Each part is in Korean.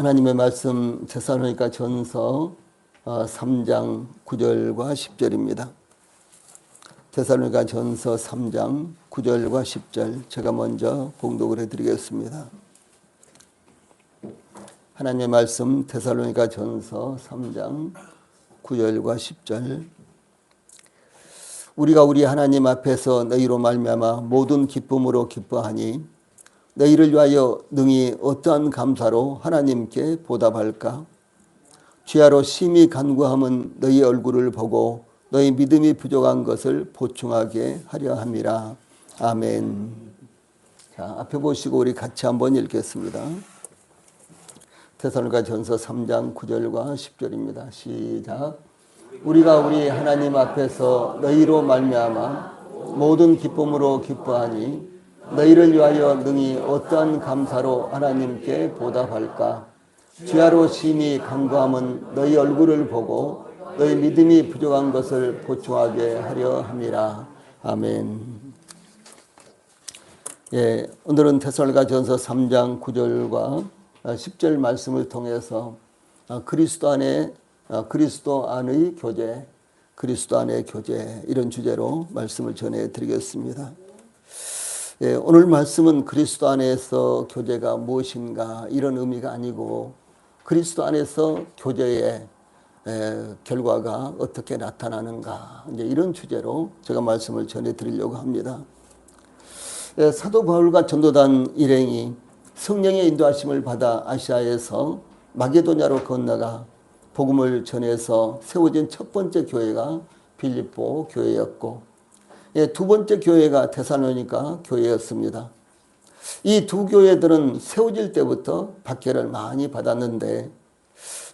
하나님의 말씀 데살로니가 전서 3장 9절과 10절입니다. 데살로니가 전서 3장 9절과 10절 제가 먼저 봉독을 해드리겠습니다. 하나님의 말씀 데살로니가 전서 3장 9절과 10절. 우리가 우리 하나님 앞에서 너희로 말미암아 모든 기쁨으로 기뻐하니 너희를 위하여 능히 어떠한 감사로 하나님께 보답할까? 주야로 심히 간구함은 너희 얼굴을 보고 너희 믿음이 부족한 것을 보충하게 하려 함이라. 아멘. 자, 앞에 보시고 우리 같이 한번 읽겠습니다. 데살로니가 전서 3장 9절과 10절입니다. 시작. 우리가 우리 하나님 앞에서 너희로 말미암아 모든 기쁨으로 기뻐하니 너희를 위하여 능히 어떠한 감사로 하나님께 보답할까? 주야로 심히 간구함은 너희 얼굴을 보고 너희 믿음이 부족한 것을 보충하게 하려 함이라. 아멘. 예, 오늘은 데살로니가 전서 3장 9절과 10절 말씀을 통해서 그리스도 안의 교제, 그리스도 안의 교제 이런 주제로 말씀을 전해드리겠습니다. 예, 오늘 말씀은 그리스도 안에서 교제가 무엇인가 이런 의미가 아니고 그리스도 안에서 교제의 결과가 어떻게 나타나는가 이제 이런 주제로 제가 말씀을 전해드리려고 합니다. 예, 사도 바울과 전도단 일행이 성령의 인도하심을 받아 아시아에서 마게도냐로 건너가 복음을 전해서 세워진 첫 번째 교회가 빌립보 교회였고 두 번째 교회가 데살로니가 교회였습니다. 이 두 교회들은 세워질 때부터 박해를 많이 받았는데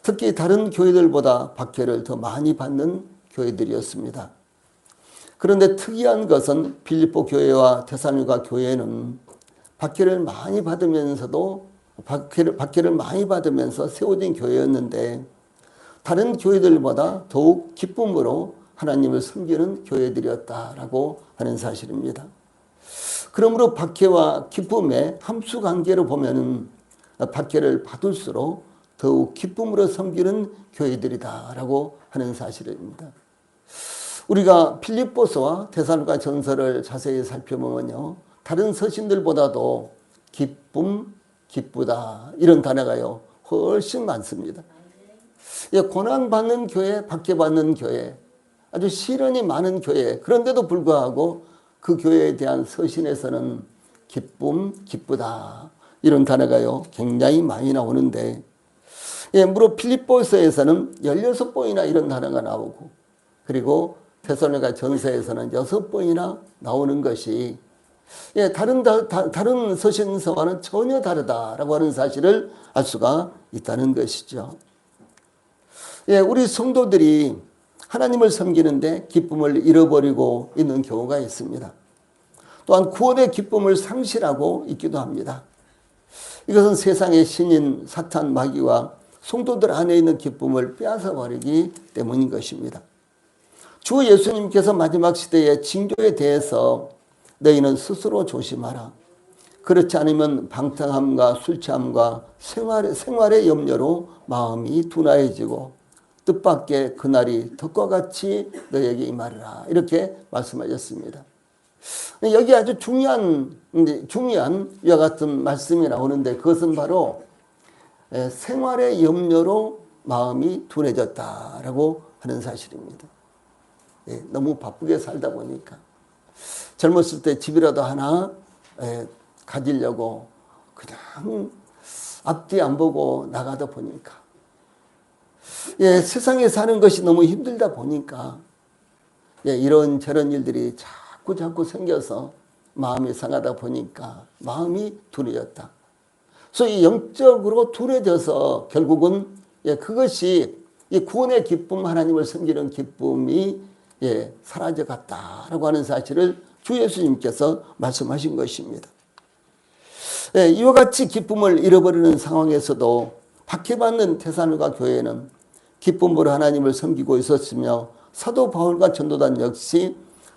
특히 다른 교회들보다 박해를 더 많이 받는 교회들이었습니다. 그런데 특이한 것은 빌립보 교회와 데살로니가 교회는 박해를 많이 받으면서도 박해를 많이 받으면서 세워진 교회였는데 다른 교회들보다 더욱 기쁨으로 하나님을 섬기는 교회들이었다라고 하는 사실입니다. 그러므로 박해와 기쁨의 함수관계로 보면 박해를 받을수록 더욱 기쁨으로 섬기는 교회들이다라고 하는 사실입니다. 우리가 필립보서와 데살로니가 전서를 자세히 살펴보면요, 다른 서신들보다도 기쁨, 기쁘다 이런 단어가요 훨씬 많습니다. 고난받는 교회, 박해받는 교회, 아주 시련이 많은 교회, 그런데도 불구하고 그 교회에 대한 서신에서는 기쁨, 기쁘다 이런 단어가요 굉장히 많이 나오는데 물론 필립보서에서는 16번이나 이런 단어가 나오고 그리고 데살로니가 전서에서는 6번이나 나오는 것이 다른 서신서와는 전혀 다르다라고 하는 사실을 알 수가 있다는 것이죠. 우리 성도들이 하나님을 섬기는데 기쁨을 잃어버리고 있는 경우가 있습니다. 또한 구원의 기쁨을 상실하고 있기도 합니다. 이것은 세상의 신인 사탄 마귀와 성도들 안에 있는 기쁨을 빼앗아버리기 때문인 것입니다. 주 예수님께서 마지막 시대의 징조에 대해서 너희는 스스로 조심하라. 그렇지 않으면 방탕함과 술 취함과 생활의 염려로 마음이 둔화해지고 뜻밖의 그날이 덕과 같이 너에게 임하리라 이렇게 말씀하셨습니다. 여기 아주 중요한 이와 같은 말씀이 나오는데 그것은 바로 생활의 염려로 마음이 둔해졌다라고 하는 사실입니다. 너무 바쁘게 살다 보니까 젊었을 때 집이라도 하나 가지려고 그냥 앞뒤 안 보고 나가다 보니까 세상에 사는 것이 너무 힘들다 보니까 이런저런 일들이 자꾸 생겨서 마음이 상하다 보니까 마음이 둔해졌다. 그래서 영적으로 둔해져서 결국은 그것이 구원의 기쁨, 하나님을 섬기는 기쁨이 사라져갔다라고 하는 사실을 주 예수님께서 말씀하신 것입니다. 이와 같이 기쁨을 잃어버리는 상황에서도 박해받는 데살로니가 교회는 기쁨으로 하나님을 섬기고 있었으며 사도 바울과 전도단 역시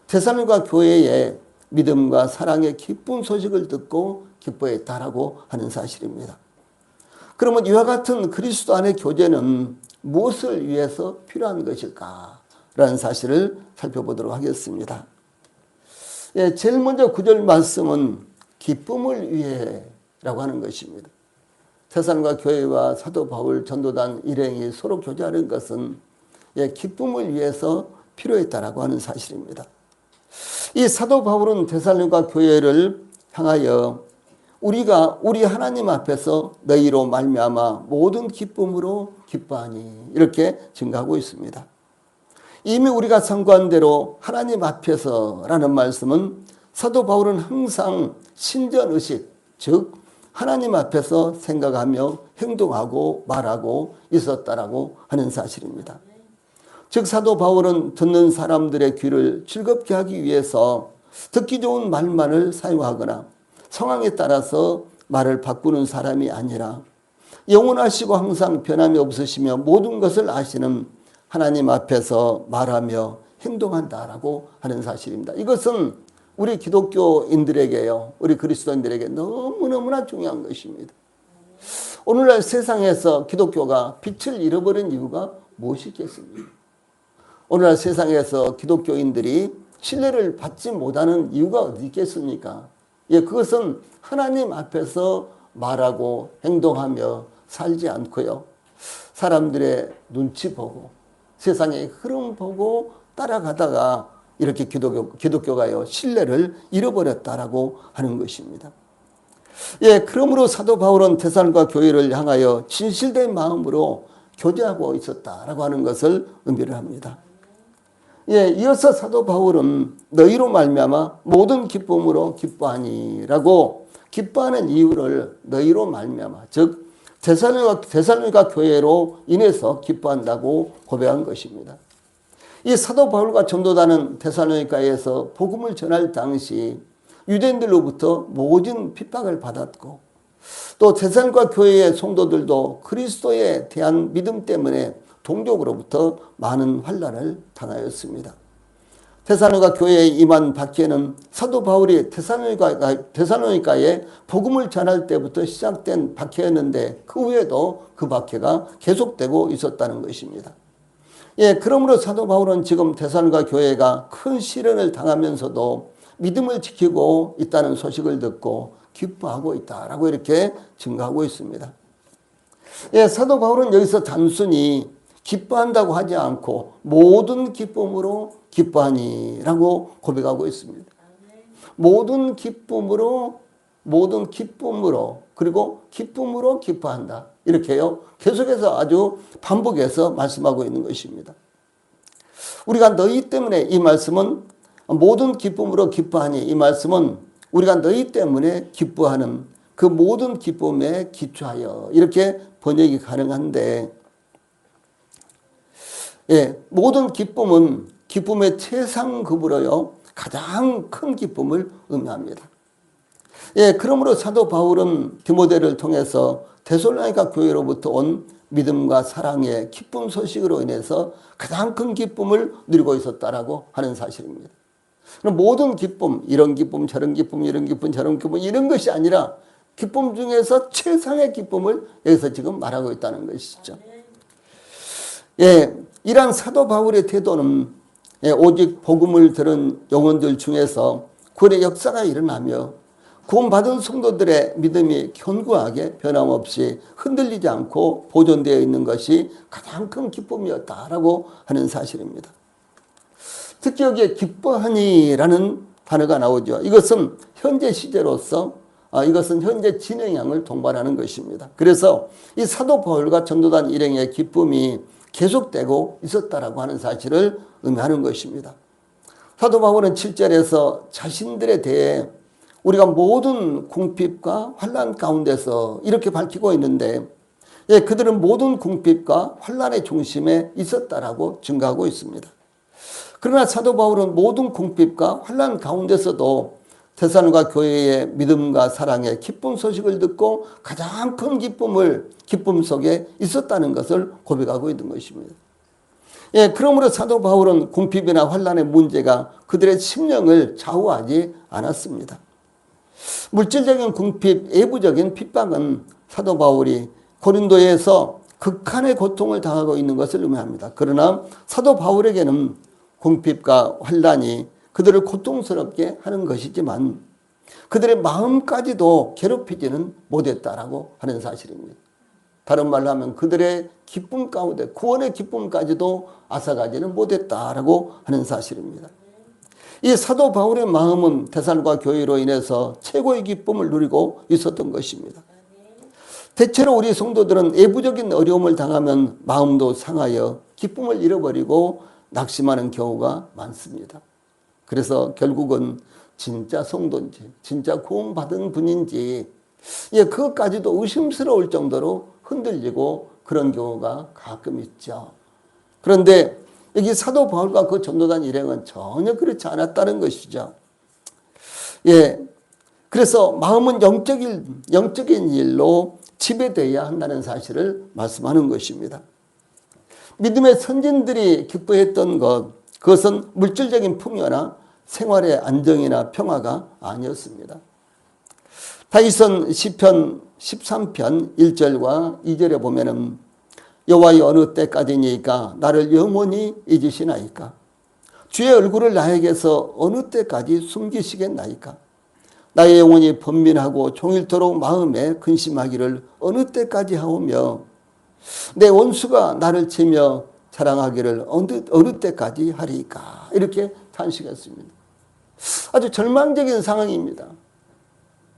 데살로니가 교회의 믿음과 사랑의 기쁜 소식을 듣고 기뻐했다라고 하는 사실입니다. 그러면 이와 같은 그리스도 안의 교제는 무엇을 위해서 필요한 것일까? 라는 사실을 살펴보도록 하겠습니다. 예, 제일 먼저 9절 말씀은 기쁨을 위해라고 하는 것입니다. 태산과 교회와 사도 바울 전도단 일행이 서로 교제하는 것은 기쁨을 위해서 필요했다라고 하는 사실입니다. 이 사도 바울은 데살로니가 교회를 향하여 우리가 우리 하나님 앞에서 너희로 말미암아 모든 기쁨으로 기뻐하니 이렇게 증가하고 있습니다. 이미 우리가 선고한 대로 하나님 앞에서라는 말씀은 사도 바울은 항상 신전의식, 즉 하나님 앞에서 생각하며 행동하고 말하고 있었다라고 하는 사실입니다. 즉 사도 바울은 듣는 사람들의 귀를 즐겁게 하기 위해서 듣기 좋은 말만을 사용하거나 상황에 따라서 말을 바꾸는 사람이 아니라 영원하시고 항상 변함이 없으시며 모든 것을 아시는 하나님 앞에서 말하며 행동한다라고 하는 사실입니다. 이것은 우리 기독교인들에게요, 우리 그리스도인들에게 너무너무나 중요한 것입니다. 오늘날 세상에서 기독교가 빛을 잃어버린 이유가 무엇이겠습니까? 오늘날 세상에서 기독교인들이 신뢰를 받지 못하는 이유가 어디 있겠습니까? 예, 그것은 하나님 앞에서 말하고 행동하며 살지 않고요, 사람들의 눈치 보고 세상의 흐름 보고 따라가다가 이렇게 기독교가요 신뢰를 잃어버렸다라고 하는 것입니다. 예, 그러므로 사도 바울은 데살로니가 교회를 향하여 진실된 마음으로 교제하고 있었다라고 하는 것을 의미를 합니다. 예, 이어서 사도 바울은 너희로 말미암아 모든 기쁨으로 기뻐하니라고 기뻐하는 이유를 너희로 말미암아, 즉 데살로니가 교회로 인해서 기뻐한다고 고백한 것입니다. 이 사도 바울과 전도단은 데살로니가에서 복음을 전할 당시 유대인들로부터 모진 핍박을 받았고 또 데살로니가 교회의 성도들도 그리스도에 대한 믿음 때문에 동족으로부터 많은 환난을 당하였습니다. 데살로니가 교회에 임한 박해는 사도 바울이 데살로니가에 복음을 전할 때부터 시작된 박해였는데 그 후에도 그 박해가 계속되고 있었다는 것입니다. 예, 그러므로 사도 바울은 지금 데살로니가 교회가 큰 시련을 당하면서도 믿음을 지키고 있다는 소식을 듣고 기뻐하고 있다라고 이렇게 증거하고 있습니다. 예, 사도 바울은 여기서 단순히 기뻐한다고 하지 않고 모든 기쁨으로 기뻐하니라고 고백하고 있습니다. 모든 기쁨으로 그리고 기쁨으로 기뻐한다. 이렇게요. 계속해서 아주 반복해서 말씀하고 있는 것입니다. 우리가 너희 때문에 이 말씀은 모든 기쁨으로 기뻐하니 이 말씀은 우리가 너희 때문에 기뻐하는 그 모든 기쁨에 기초하여 이렇게 번역이 가능한데 예, 모든 기쁨은 기쁨의 최상급으로요 가장 큰 기쁨을 의미합니다. 예, 그러므로 사도 바울은 디모데를 통해서 데살로니가 교회로부터 온 믿음과 사랑의 기쁨 소식으로 인해서 가장 큰 기쁨을 누리고 있었다라고 하는 사실입니다. 모든 기쁨, 이런 기쁨, 저런 기쁨, 이런 기쁨, 저런 기쁨, 이런 것이 아니라 기쁨 중에서 최상의 기쁨을 여기서 지금 말하고 있다는 것이죠. 예, 이러한 사도 바울의 태도는 오직 복음을 들은 영혼들 중에서 구원의 역사가 일어나며 구원받은 성도들의 믿음이 견고하게 변함없이 흔들리지 않고 보존되어 있는 것이 가장 큰 기쁨이었다라고 하는 사실입니다. 특히 여기에 기뻐하니라는 단어가 나오죠. 이것은 현재 시제로서 이것은 현재 진행형을 동반하는 것입니다. 그래서 이 사도 바울과 전도단 일행의 기쁨이 계속되고 있었다라고 하는 사실을 의미하는 것입니다. 사도 바울은 7절에서 자신들에 대해 우리가 모든 궁핍과 환난 가운데서 이렇게 밝히고 있는데 예, 그들은 모든 궁핍과 환난의 중심에 있었다라고 증거하고 있습니다. 그러나 사도 바울은 모든 궁핍과 환난 가운데서도 데살로니가 교회의 믿음과 사랑의 기쁨 소식을 듣고 가장 큰 기쁨 속에 있었다는 것을 고백하고 있는 것입니다. 예, 그러므로 사도 바울은 궁핍이나 환난의 문제가 그들의 심령을 좌우하지 않았습니다. 물질적인 궁핍, 외부적인 핍박은 사도 바울이 고린도에서 극한의 고통을 당하고 있는 것을 의미합니다. 그러나 사도 바울에게는 궁핍과 환난이 그들을 고통스럽게 하는 것이지만 그들의 마음까지도 괴롭히지는 못했다라고 하는 사실입니다. 다른 말로 하면 그들의 기쁨 가운데 구원의 기쁨까지도 앗아가지는 못했다라고 하는 사실입니다. 이 사도 바울의 마음은 데살로니가 교회로 인해서 최고의 기쁨을 누리고 있었던 것입니다. 대체로 우리 성도들은 외부적인 어려움을 당하면 마음도 상하여 기쁨을 잃어버리고 낙심하는 경우가 많습니다. 그래서 결국은 진짜 성도인지 진짜 구원받은 분인지 그것까지도 의심스러울 정도로 흔들리고 그런 경우가 가끔 있죠. 그런데 여기 사도 바울과 그 전도단 일행은 전혀 그렇지 않았다는 것이죠. 그래서 마음은 영적인 일로 지배되어야 한다는 사실을 말씀하는 것입니다. 믿음의 선진들이 기뻐했던 그것은 물질적인 풍요나 생활의 안정이나 평화가 아니었습니다. 다윗은 시편 13편 1절과 2절에 보면은 여호와여 어느 때까지니까 나를 영원히 잊으시나이까 주의 얼굴을 나에게서 어느 때까지 숨기시겠나이까 나의 영혼이 번민하고 종일토록 마음에 근심하기를 어느 때까지 하오며 내 원수가 나를 치며 자랑하기를 어느 때까지 하리까 이렇게 탄식했습니다. 아주 절망적인 상황입니다.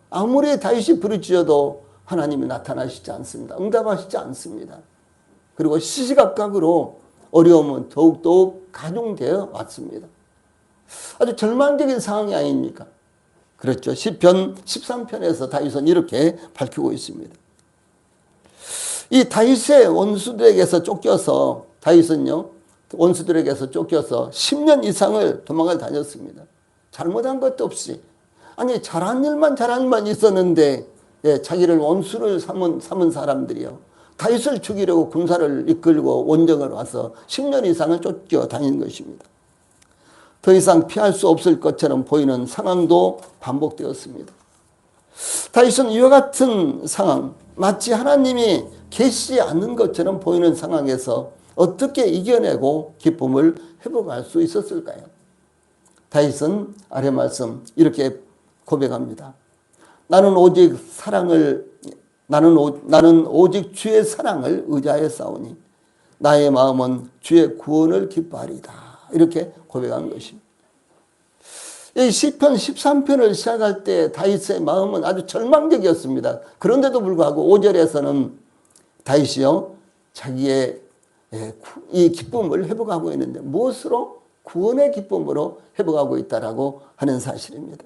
아무리 다윗이 부르짖어도 하나님이 나타나시지 않습니다. 응답하시지 않습니다. 그리고 시시각각으로 어려움은 더욱더욱 가중되어 왔습니다. 아주 절망적인 상황이 아닙니까? 그렇죠. 시편 13편에서 다윗은 이렇게 밝히고 있습니다. 이 다윗의 원수들에게서 쫓겨서 다윗은요 원수들에게서 쫓겨서 10년 이상을 도망을 다녔습니다. 잘못한 것도 없이 아니 잘한 일만 있었는데 자기를 원수를 삼은 사람들이요 다윗을 죽이려고 군사를 이끌고 원정을 와서 10년 이상을 쫓겨다닌 것입니다. 더 이상 피할 수 없을 것처럼 보이는 상황도 반복되었습니다. 다윗은 이와 같은 상황, 마치 하나님이 계시지 않는 것처럼 보이는 상황에서 어떻게 이겨내고 기쁨을 회복할 수 있었을까요? 다윗은 아래 말씀 이렇게 고백합니다. 나는 오직 주의 사랑을 의지하여 싸우니 나의 마음은 주의 구원을 기뻐하리이다. 이렇게 고백한 것입니다. 이 시편 13편을 시작할 때 다윗의 마음은 아주 절망적이었습니다. 그런데도 불구하고 5절에서는 다윗이요 자기의 이 기쁨을 회복하고 있는데 무엇으로? 구원의 기쁨으로 회복하고 있다라고 하는 사실입니다.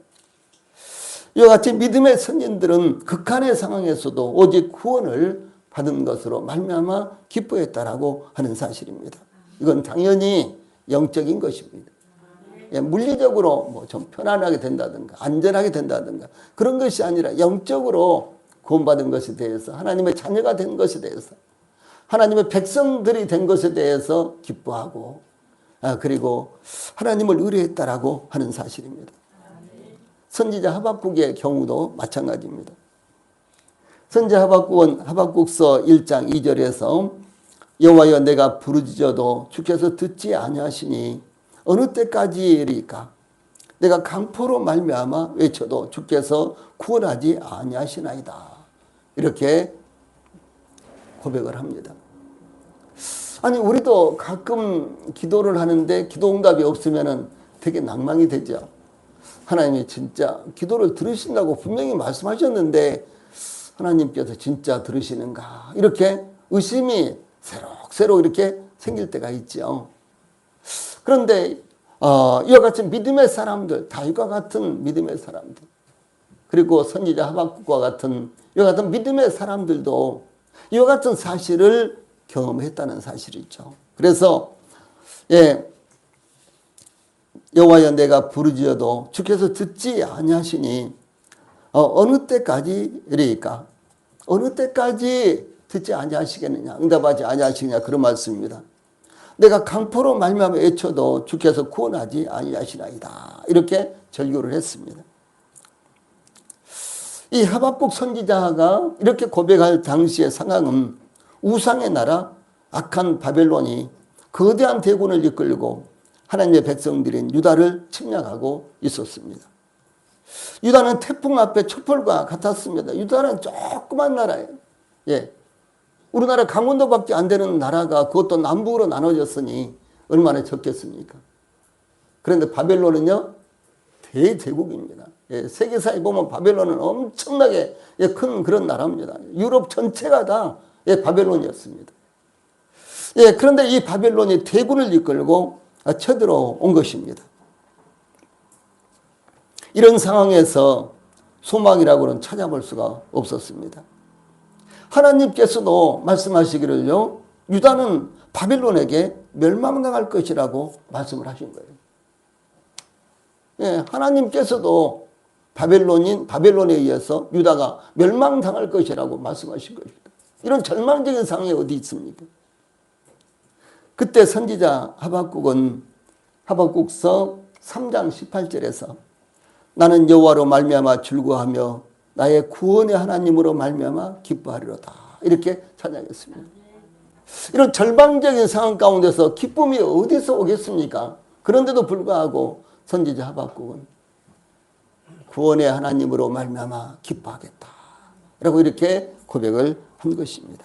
이와 같이 믿음의 선진들은 극한의 상황에서도 오직 구원을 받은 것으로 말미암아 기뻐했다라고 하는 사실입니다. 이건 당연히 영적인 것입니다. 물리적으로 뭐 좀 편안하게 된다든가 안전하게 된다든가 그런 것이 아니라 영적으로 구원받은 것에 대해서 하나님의 자녀가 된 것에 대해서 하나님의 백성들이 된 것에 대해서 기뻐하고 그리고 하나님을 의뢰했다라고 하는 사실입니다. 선지자 하박국의 경우도 마찬가지입니다. 선지자 하박국은 하박국서 1장 2절에서 여호와여 내가 부르짖어도 주께서 듣지 아니하시니 어느 때까지리까 내가 강포로 말미암아 외쳐도 주께서 구원하지 아니하시나이다. 이렇게 고백을 합니다. 아니 우리도 가끔 기도를 하는데 기도 응답이 없으면 되게 낭망이 되죠. 하나님이 진짜 기도를 들으신다고 분명히 말씀하셨는데 하나님께서 진짜 들으시는가 이렇게 의심이 새록새록 이렇게 생길 때가 있죠. 그런데 이와 같이 믿음의 사람들 다윗과 같은 믿음의 사람들 그리고 선지자 하박국과 같은 이와 같은 믿음의 사람들도 이와 같은 사실을 경험했다는 사실이죠. 그래서 여호와여 내가 부르짖어도 주께서 듣지 아니하시니 어느 때까지리까 어느 때까지 듣지 아니하시겠느냐 응답하지 아니하시느냐 그런 말씀입니다. 내가 강포로 말미암아 외쳐도 주께서 구원하지 아니하시나이다. 이렇게 절규를 했습니다. 이 하박국 선지자가 이렇게 고백할 당시의 상황은 우상의 나라 악한 바벨론이 거대한 대군을 이끌고 하나님의 백성들인 유다를 침략하고 있었습니다. 유다는 태풍 앞에 촛불과 같았습니다. 유다는 조그만 나라예요. 예. 우리나라 강원도밖에 안 되는 나라가 그것도 남북으로 나눠졌으니 얼마나 적겠습니까? 그런데 바벨론은요, 대제국입니다. 예, 세계사에 보면 바벨론은 엄청나게 큰 그런 나라입니다. 유럽 전체가 다 바벨론이었습니다. 예, 그런데 이 바벨론이 대군을 이끌고 쳐들어온 것입니다. 이런 상황에서 소망이라고는 찾아볼 수가 없었습니다. 하나님께서도 말씀하시기를요, 유다는 바벨론에게 멸망당할 것이라고 말씀을 하신 거예요. 예, 하나님께서도 바벨론에 의해서 유다가 멸망당할 것이라고 말씀하신 것입니다. 이런 절망적인 상황이 어디 있습니까? 그때 선지자 하박국은 하박국서 3장 18절에서 나는 여호와로 말미암아 즐거워하며 나의 구원의 하나님으로 말미암아 기뻐하리로다, 이렇게 찬양했습니다. 이런 절망적인 상황 가운데서 기쁨이 어디서 오겠습니까? 그런데도 불구하고 선지자 하박국은 구원의 하나님으로 말미암아 기뻐하겠다 라고 이렇게 고백을 한 것입니다.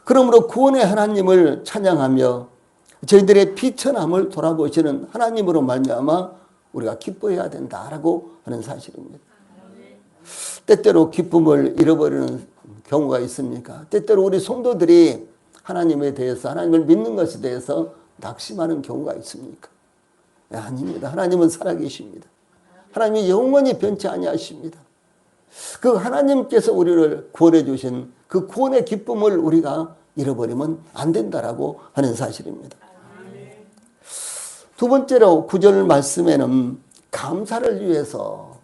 그러므로 구원의 하나님을 찬양하며 저희들의 비천함을 돌아보시는 하나님으로 말미암아 우리가 기뻐해야 된다라고 하는 사실입니다. 때때로 기쁨을 잃어버리는 경우가 있습니까? 때때로 우리 성도들이 하나님에 대해서, 하나님을 믿는 것에 대해서 낙심하는 경우가 있습니까? 네, 아닙니다. 하나님은 살아계십니다. 하나님이 영원히 변치 아니하십니다. 그 하나님께서 우리를 구원해 주신 그 구원의 기쁨을 우리가 잃어버리면 안 된다라고 하는 사실입니다. 두 번째로 9절 말씀에는 감사를 위해서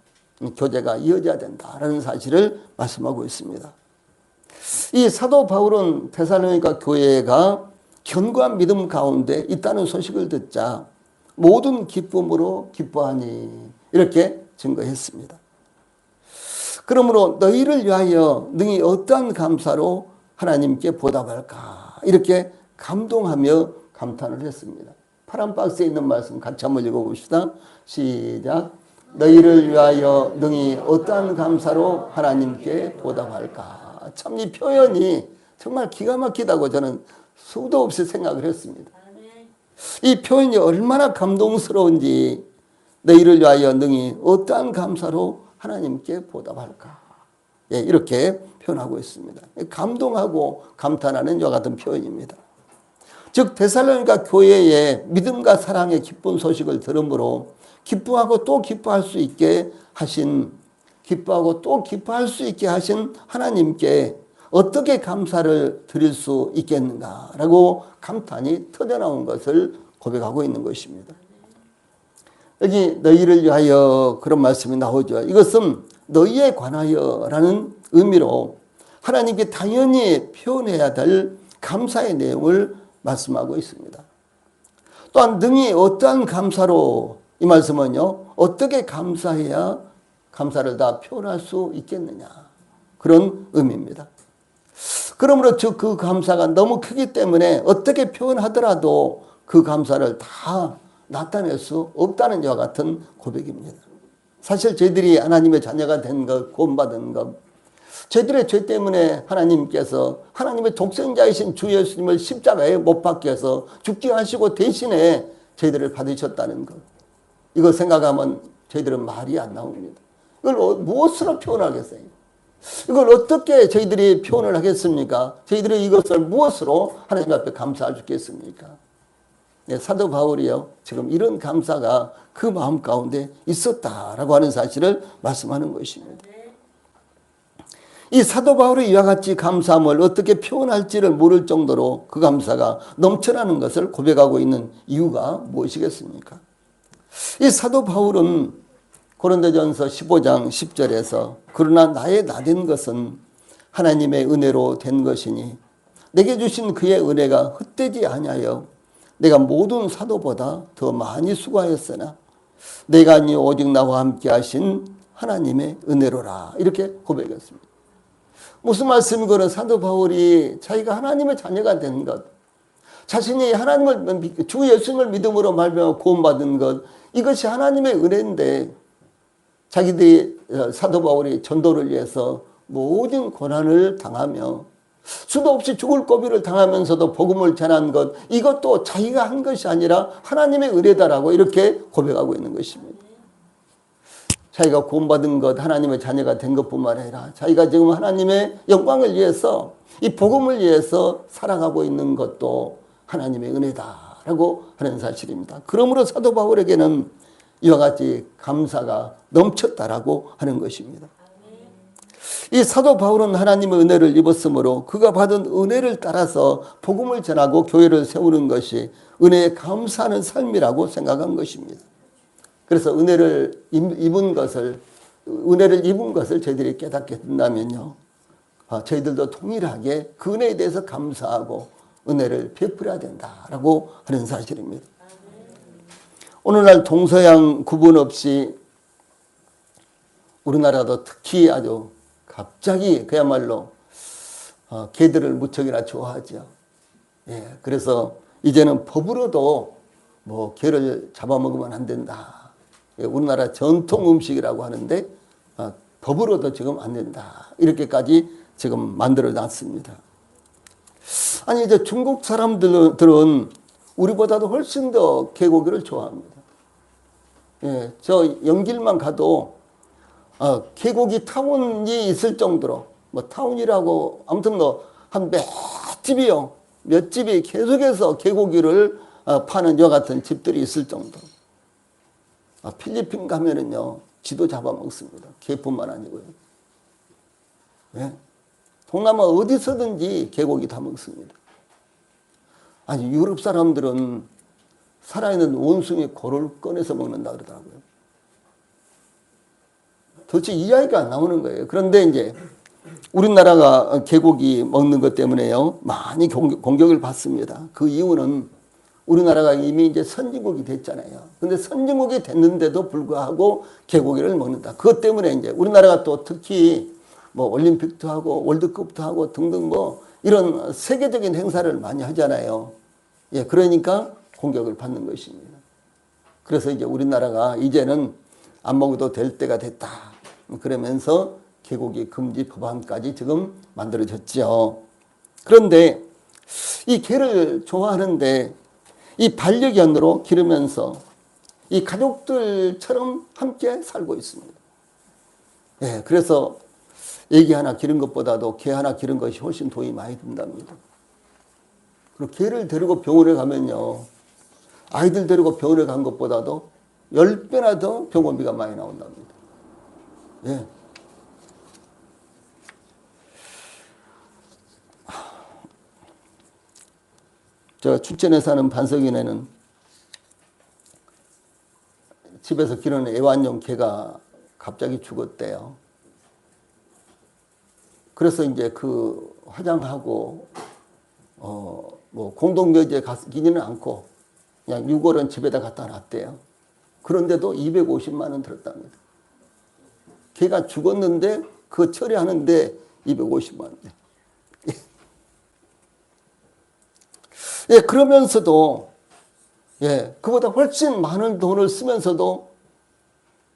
교제가 이어져야 된다라는 사실을 말씀하고 있습니다. 이 사도 바울은 데살로니가 교회가 견고한 믿음 가운데 있다는 소식을 듣자 모든 기쁨으로 기뻐하니 이렇게 증거했습니다. 그러므로 너희를 위하여 능히 어떠한 감사로 하나님께 보답할까 이렇게 감동하며 감탄을 했습니다. 파란 박스에 있는 말씀 같이 한번 읽어봅시다. 시작. 너희를 위하여 능히 어떠한 감사로 하나님께 보답할까. 참 이 표현이 정말 기가 막히다고 저는 수도 없이 생각을 했습니다. 이 표현이 얼마나 감동스러운지, 너희를 위하여 능히 어떠한 감사로 하나님께 보답할까. 예, 이렇게 표현하고 있습니다. 감동하고 감탄하는 이와 같은 표현입니다. 즉 데살로니가 교회의 믿음과 사랑의 기쁜 소식을 들음으로 기뻐하고 또 기뻐할 수 있게 하신 하나님께 어떻게 감사를 드릴 수 있겠는가라고 감탄이 터져나온 것을 고백하고 있는 것입니다. 여기 너희를 위하여 그런 말씀이 나오죠. 이것은 너희에 관하여라는 의미로 하나님께 당연히 표현해야 될 감사의 내용을 말씀하고 있습니다. 또한 능히 어떠한 감사로, 이 말씀은요, 어떻게 감사해야 감사를 다 표현할 수 있겠느냐, 그런 의미입니다. 그러므로 즉 그 감사가 너무 크기 때문에 어떻게 표현하더라도 그 감사를 다 나타낼 수 없다는 이와 같은 고백입니다. 사실 저희들이 하나님의 자녀가 된 것, 구원받은 것, 저희들의 죄 때문에 하나님께서 하나님의 독생자이신 주 예수님을 십자가에 못 박게 해서 죽게 하시고 대신에 저희들을 받으셨다는 것, 이거 생각하면 저희들은 말이 안 나옵니다. 이걸 무엇으로 표현하겠어요? 이걸 어떻게 저희들이 표현을 하겠습니까? 저희들이 이것을 무엇으로 하나님 앞에 감사할 수 있겠습니까? 네, 사도 바울이요, 지금 이런 감사가 그 마음 가운데 있었다라고 하는 사실을 말씀하는 것입니다. 이 사도 바울이 이와 같이 감사함을 어떻게 표현할지를 모를 정도로 그 감사가 넘쳐나는 것을 고백하고 있는 이유가 무엇이겠습니까? 이 사도 바울은 고린도전서 15장 10절에서 그러나 나의 나된 것은 하나님의 은혜로 된 것이니 내게 주신 그의 은혜가 헛되지 아니하여 내가 모든 사도보다 더 많이 수고하였으나 내가 아니 오직 나와 함께 하신 하나님의 은혜로라. 이렇게 고백했습니다. 무슨 말씀이고는 사도 바울이 자기가 하나님의 자녀가 된 것, 자신이 하나님을 주 예수님을 믿음으로 말미암아 구원받은 것, 이것이 하나님의 은혜인데 자기들이 사도 바울이 전도를 위해서 모든 고난을 당하며 수도 없이 죽을 고비를 당하면서도 복음을 전한 것, 이것도 자기가 한 것이 아니라 하나님의 은혜다라고 이렇게 고백하고 있는 것입니다. 자기가 구원받은 것, 하나님의 자녀가 된 것뿐만 아니라 자기가 지금 하나님의 영광을 위해서, 이 복음을 위해서 살아가고 있는 것도 하나님의 은혜다라고 하는 사실입니다. 그러므로 사도 바울에게는 이와 같이 감사가 넘쳤다라고 하는 것입니다. 이 사도 바울은 하나님의 은혜를 입었으므로 그가 받은 은혜를 따라서 복음을 전하고 교회를 세우는 것이 은혜에 감사하는 삶이라고 생각한 것입니다. 그래서 은혜를 입은 것을 저희들이 깨닫게 된다면요, 저희들도 동일하게 그 은혜에 대해서 감사하고 은혜를 베풀어야 된다라고 하는 사실입니다. 오늘날 동서양 구분 없이 우리나라도 특히 아주 갑자기 그야말로 개들을 무척이나 좋아하죠. 예, 그래서 이제는 법으로도 뭐 개를 잡아먹으면 안 된다. 예, 우리나라 전통 음식이라고 하는데 법으로도 지금 안 된다. 이렇게까지 지금 만들어 놨습니다. 아니 이제 중국 사람들은 우리보다도 훨씬 더 개고기를 좋아합니다. 예, 저 연길만 가도 개고기 타운이 있을 정도로, 뭐 타운이라고 아무튼 뭐 한 몇 집이 계속해서 개고기를 파는 여 같은 집들이 있을 정도. 필리핀 가면은요 쥐도 잡아먹습니다. 개뿐만 아니고요. 예? 동남아 어디서든지 개고기 다 먹습니다. 아니 유럽 사람들은 살아있는 원숭이 고를 꺼내서 먹는다 그러더라고요. 도대체 이야기가 안 나오는 거예요. 그런데 이제 우리나라가 개고기 먹는 것 때문에요 많이 공격을 받습니다. 그 이유는 우리나라가 이미 이제 선진국이 됐잖아요. 근데 선진국이 됐는데도 불구하고 개고기를 먹는다. 그것 때문에 이제 우리나라가 또 특히 뭐 올림픽도 하고 월드컵도 하고 등등 뭐 이런 세계적인 행사를 많이 하잖아요. 예, 그러니까 공격을 받는 것입니다. 그래서 이제 우리나라가 이제는 안 먹어도 될 때가 됐다. 그러면서 개고기 금지 법안까지 지금 만들어졌죠. 그런데 이 개를 좋아하는데 이 반려견으로 기르면서 이 가족들처럼 함께 살고 있습니다. 예, 그래서 애기 하나 기른 것보다도 개 하나 기른 것이 훨씬 돈이 많이 든답니다. 그리고 개를 데리고 병원에 가면요, 아이들 데리고 병원에 간 것보다도 10배나 더 병원비가 많이 나온답니다. 예. 제가 춘천에 사는 반석인에는 집에서 기르는 애완용 개가 갑자기 죽었대요. 그래서 이제 그 화장하고 뭐 공동묘지에 가기는 않고 그냥 6월은 집에다 갖다 놨대요. 그런데도 250만 원 들었답니다. 개가 죽었는데 그 처리하는데 250만 원. 예, 그러면서도 예, 그보다 훨씬 많은 돈을 쓰면서도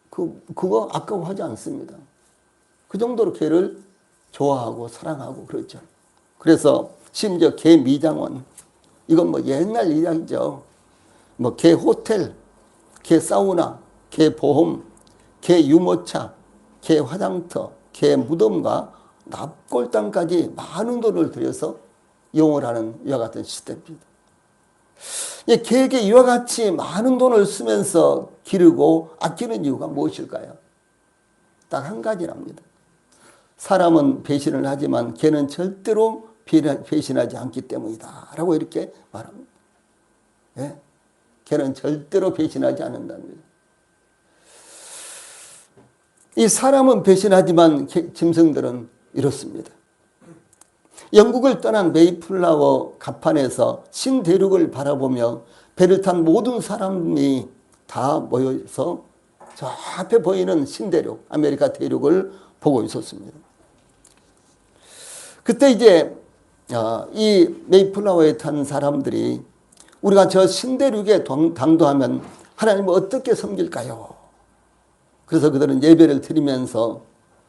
그거 아까워하지 않습니다. 그 정도로 개를 좋아하고 사랑하고 그렇죠. 그래서 심지어 개 미장원, 이건 뭐 옛날 이야기죠. 뭐 개 호텔, 개 사우나, 개 보험, 개 유모차, 개 화장터, 개 무덤과 납골당까지 많은 돈을 들여서 이용을 하는 이와 같은 시스템입니다. 개에게 이와 같이 많은 돈을 쓰면서 기르고 아끼는 이유가 무엇일까요? 딱 한 가지랍니다. 사람은 배신을 하지만 개는 절대로 배신하지 않기 때문이다 라고 이렇게 말합니다. 예? 개는 절대로 배신하지 않는답니다. 이 사람은 배신하지만 짐승들은 이렇습니다. 영국을 떠난 메이플라워 갑판에서 신대륙을 바라보며 배를 탄 모든 사람이 다 모여서 저 앞에 보이는 신대륙, 아메리카 대륙을 보고 있었습니다. 그때 이제 이 메이플라워에 탄 사람들이 우리가 저 신대륙에 당도하면 하나님을 어떻게 섬길까요? 그래서 그들은 예배를 드리면서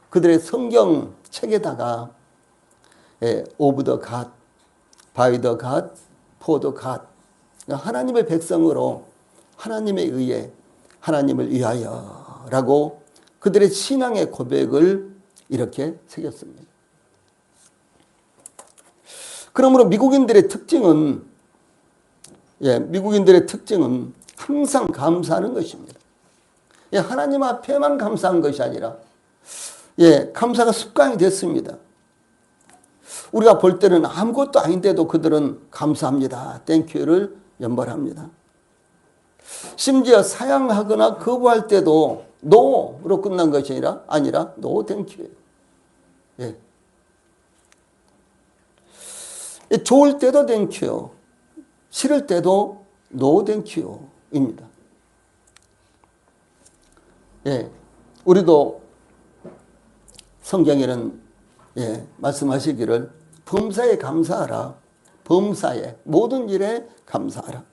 그들의 성경 책에다가 오브 더 갓, 바이 더 갓, 포 더 갓, 하나님의 백성으로 하나님에 의해 하나님을 위하여 라고 그들의 신앙의 고백을 이렇게 새겼습니다. 그러므로 미국인들의 특징은 항상 감사하는 것입니다. 하나님 앞에만 감사한 것이 아니라 감사가 습관이 됐습니다. 우리가 볼 때는 아무것도 아닌데도 그들은 감사합니다, 땡큐를 연발합니다. 심지어 사양하거나 거부할 때도 노로 끝난 것이 아니라 노 땡큐예요. 좋을 때도 땡큐요, 싫을 때도 노 땡큐입니다. 우리도 성경에는 말씀하시기를 범사에 감사하라, 범사에 모든 일에 감사하라.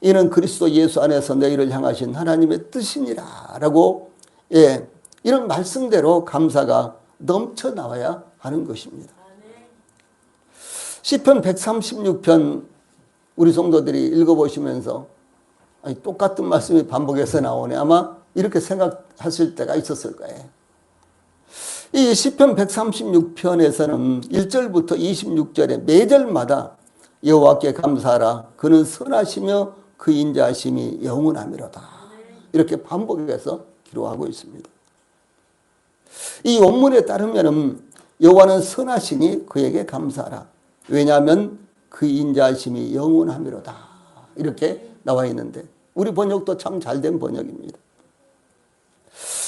이는 그리스도 예수 안에서 너희를 향하신 하나님의 뜻이니라 라고 이런 말씀대로 감사가 넘쳐 나와야 하는 것입니다. 시편 136편 우리 성도들이 읽어보시면서 똑같은 말씀이 반복해서 나오네, 아마 이렇게 생각하실 때가 있었을 거예요. 이 시편 136편에서는 1절부터 26절에 매절마다 여호와께 감사하라, 그는 선하시며 그 인자하심이 영원하미로다, 이렇게 반복해서 기록하고 있습니다. 이 원문에 따르면 여호와는 선하시니 그에게 감사하라, 왜냐하면 그 인자하심이 영원하미로다, 이렇게 나와 있는데 우리 번역도 참 잘된 번역입니다.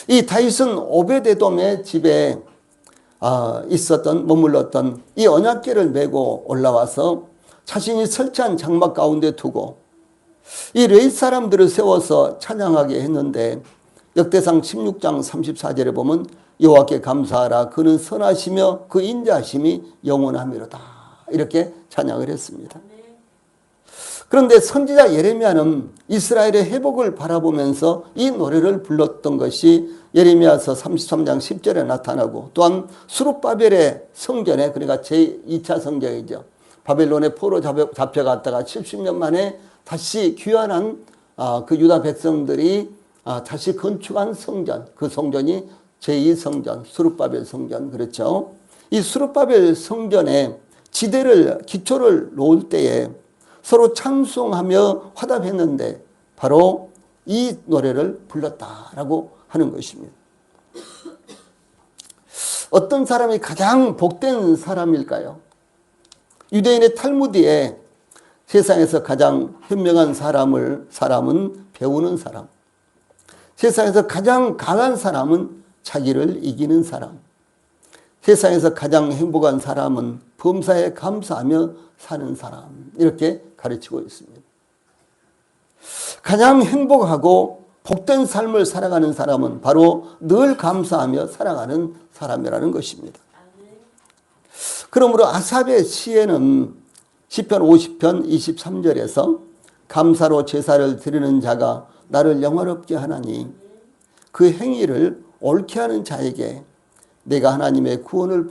이 다윗은 오베데돔의 집에 머물렀던 이 언약궤를 메고 올라와서 자신이 설치한 장막 가운데 두고 이 레위 사람들을 세워서 찬양하게 했는데, 역대상 16장 34절에 보면 여호와께 감사하라, 그는 선하시며 그 인자하심이 영원하미로다, 이렇게 찬양을 했습니다. 그런데 선지자 예레미야는 이스라엘의 회복을 바라보면서 이 노래를 불렀던 것이 예레미야서 33장 10절에 나타나고, 또한 수룹바벨의 성전에, 그러니까 제2차 성전이죠, 바벨론의 포로 잡혀갔다가 70년 만에 다시 귀환한 그 유다 백성들이 다시 건축한 성전, 그 성전이 제2성전, 수룹바벨 성전, 그렇죠. 이 수룹바벨 성전에 기초를 놓을 때에 서로 찬송하며 화답했는데 바로 이 노래를 불렀다라고 하는 것입니다. 어떤 사람이 가장 복된 사람일까요? 유대인의 탈무드에 세상에서 가장 현명한 사람은 배우는 사람, 세상에서 가장 강한 사람은 자기를 이기는 사람, 세상에서 가장 행복한 사람은 범사에 감사하며 사는 사람, 이렇게 가르치고 있습니다. 가장 행복하고 복된 삶을 살아가는 사람은 바로 늘 감사하며 살아가는 사람이라는 것입니다. 그러므로 아삽의 시에는 시편 50편 23절에서 감사로 제사를 드리는 자가 나를 영화롭게 하나니 그 행위를 옳게 하는 자에게 내가 하나님의 구원을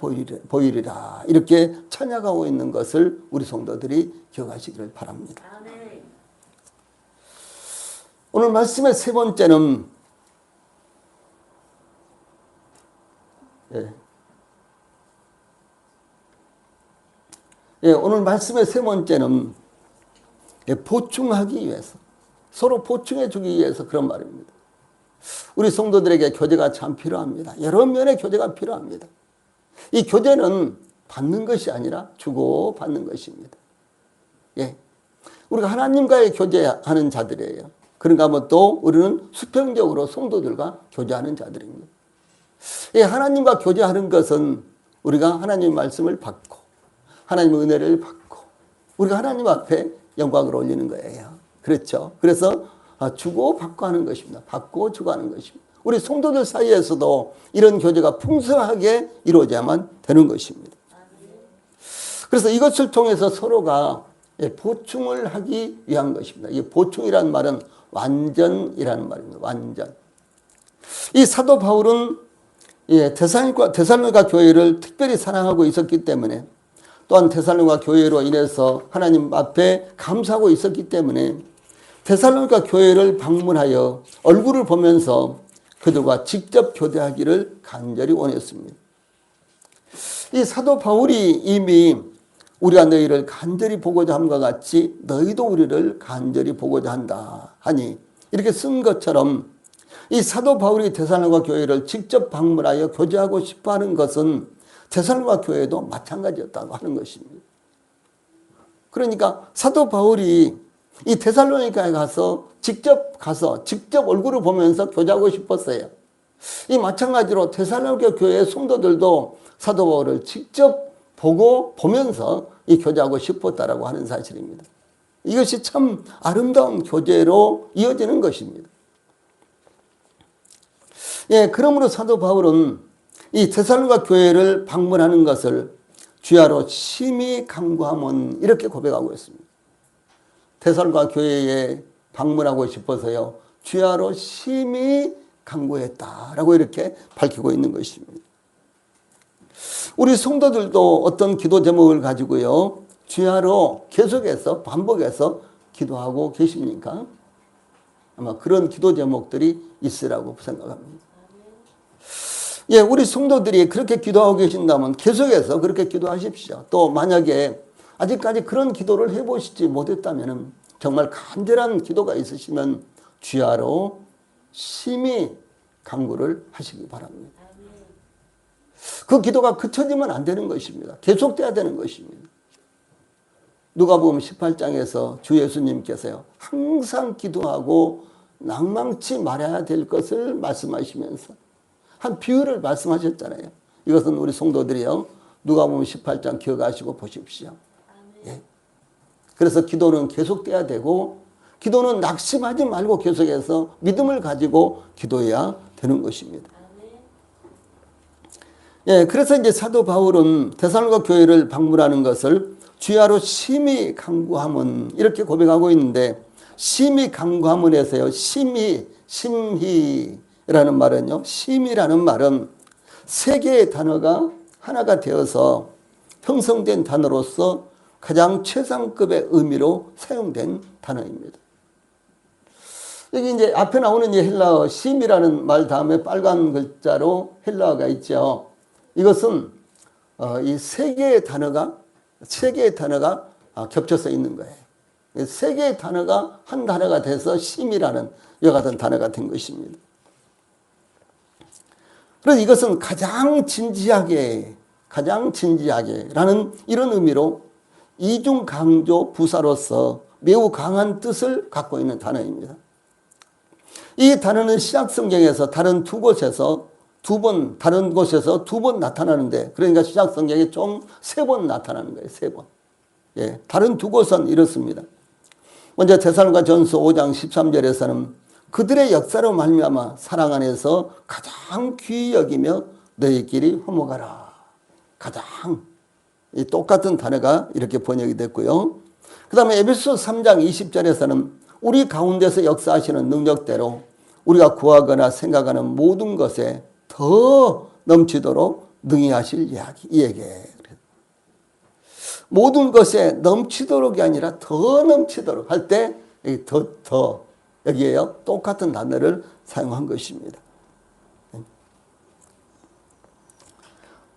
보이리라, 이렇게 찬양하고 있는 것을 우리 성도들이 기억하시기를 바랍니다. 오늘 말씀의 세 번째는 오늘 말씀의 세 번째는 보충하기 위해서, 서로 보충해 주기 위해서 그런 말입니다. 우리 성도들에게 교제가 참 필요합니다. 여러 면의 교제가 필요합니다. 이 교제는 받는 것이 아니라 주고 받는 것입니다. 우리가 하나님과의 교제하는 자들이에요. 그런가 하면 또 우리는 수평적으로 성도들과 교제하는 자들입니다. 하나님과 교제하는 것은 우리가 하나님의 말씀을 받고 하나님의 은혜를 받고 우리가 하나님 앞에 영광을 올리는 거예요. 그렇죠. 그래서 주고 받고 하는 것입니다. 받고 주고 하는 것입니다. 우리 성도들 사이에서도 이런 교제가 풍성하게 이루어져야만 되는 것입니다. 그래서 이것을 통해서 서로가 보충을 하기 위한 것입니다. 이 보충이라는 말은 완전이라는 말입니다. 완전. 이 사도 바울은 데살로니가 교회를 특별히 사랑하고 있었기 때문에, 또한 데살로니가 교회로 인해서 하나님 앞에 감사하고 있었기 때문에 데살로니가 교회를 방문하여 얼굴을 보면서 그들과 직접 교대하기를 간절히 원했습니다. 이 사도 바울이 이미 우리가 너희를 간절히 보고자 함과 같이 너희도 우리를 간절히 보고자 한다 하니, 이렇게 쓴 것처럼 이 사도 바울이 데살로니가 교회를 직접 방문하여 교제하고 싶어하는 것은 데살로니가 교회도 마찬가지였다고 하는 것입니다. 그러니까 사도 바울이 이 데살로니가에 가서 직접 얼굴을 보면서 교제하고 싶었어요. 이 마찬가지로 데살로니가 교회의 성도들도 사도 바울을 직접 보면서 이 교제하고 싶었다라고 하는 사실입니다. 이것이 참 아름다운 교제로 이어지는 것입니다. 그러므로 사도 바울은 이 데살로니가 교회를 방문하는 것을 주야로 심히 간구함은 이렇게 고백하고 있습니다. 데살로니가 교회에 방문하고 싶어서요, 주야로 심히 간구했다라고 이렇게 밝히고 있는 것입니다. 우리 성도들도 어떤 기도 제목을 가지고요, 주야로 계속해서 반복해서 기도하고 계십니까? 아마 그런 기도 제목들이 있으라고 생각합니다. 우리 성도들이 그렇게 기도하고 계신다면 계속해서 그렇게 기도하십시오. 또 만약에 아직까지 그런 기도를 해보시지 못했다면 정말 간절한 기도가 있으시면 주야로 심히 간구를 하시기 바랍니다. 그 기도가 그쳐지면 안 되는 것입니다. 계속돼야 되는 것입니다. 누가복음 18장에서 주 예수님께서요, 항상 기도하고 낭망치 말아야 될 것을 말씀하시면서 한 비유를 말씀하셨잖아요. 이것은 우리 성도들이요, 누가복음 18장 기억하시고 보십시오. 그래서 기도는 계속돼야 되고, 기도는 낙심하지 말고 계속해서 믿음을 가지고 기도해야 되는 것입니다. 그래서 이제 사도 바울은 데살로니가 교회를 방문하는 것을 주야로 심히 간구함은 이렇게 고백하고 있는데, 심히 간구함은에서요, 심히라는 말은요, 심이라는 말은 세 개의 단어가 하나가 되어서 형성된 단어로서 가장 최상급의 의미로 사용된 단어입니다. 여기 이제 앞에 나오는 이 헬라어 심이라는 말 다음에 빨간 글자로 헬라어가 있죠. 이것은 이 세 개의 단어가 겹쳐서 있는 거예요. 세 개의 단어가 한 단어가 돼서 심이라는 이와 같은 단어가 된 것입니다. 그래서 이것은 가장 진지하게라는 이런 의미로 이중 강조 부사로서 매우 강한 뜻을 갖고 있는 단어입니다. 이 단어는 신약 성경에서 다른 곳에서 두 번 나타나는데, 그러니까 신약 성경에 총 3번 나타나는 거예요. 3번. 다른 두 곳은 이렇습니다. 먼저 데살로니가 전서 5장 13절에서는 그들의 역사로 말미암아 사랑 안에서 가장 귀히 여기며 너희끼리 화목하라. 가장. 이 똑같은 단어가 이렇게 번역이 됐고요. 그 다음에 에베소 3장 20절에서는 우리 가운데서 역사하시는 능력대로 우리가 구하거나 생각하는 모든 것에 더 넘치도록 능히 하실 이에게. 모든 것에 넘치도록이 아니라 더 넘치도록 할 때 여기에요, 똑같은 단어를 사용한 것입니다.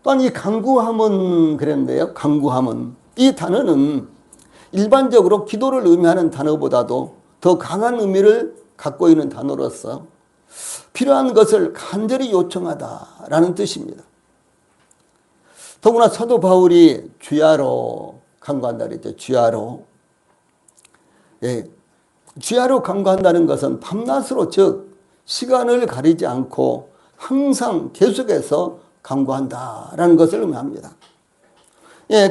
또한 이 간구함은 그랬는데요, 간구함은 이 단어는 일반적으로 기도를 의미하는 단어보다도 더 강한 의미를 갖고 있는 단어로서 필요한 것을 간절히 요청하다라는 뜻입니다. 더구나 사도 바울이 주야로 간구한다 그랬죠. 주야로. 주야로 간구한다는 것은 밤낮으로, 즉 시간을 가리지 않고 항상 계속해서 간구한다라는 것을 의미합니다.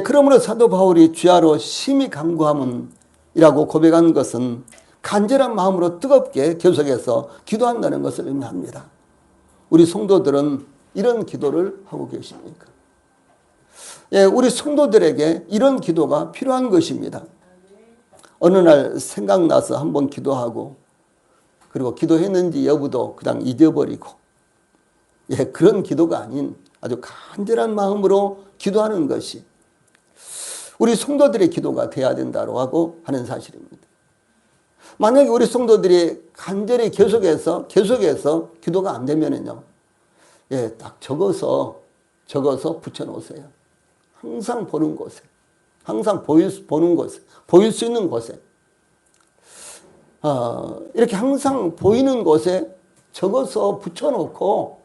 그러므로 사도 바울이 주야로 심히 간구함은 이라고 고백한 것은 간절한 마음으로 뜨겁게 계속해서 기도한다는 것을 의미합니다. 우리 성도들은 이런 기도를 하고 계십니까? 예, 우리 성도들에게 이런 기도가 필요한 것입니다. 어느 날 생각나서 한번 기도하고 그리고 기도했는지 여부도 그냥 잊어버리고 예, 그런 기도가 아닌 아주 간절한 마음으로 기도하는 것이 우리 성도들의 기도가 돼야 된다고 하는 사실입니다. 만약에 우리 성도들이 간절히 계속해서 기도가 안 되면은요, 예, 딱 적어서 붙여놓으세요. 항상 보는 곳에, 항상 보는 곳에, 보일 수 있는 곳에, 이렇게 항상 보이는 곳에 적어서 붙여놓고,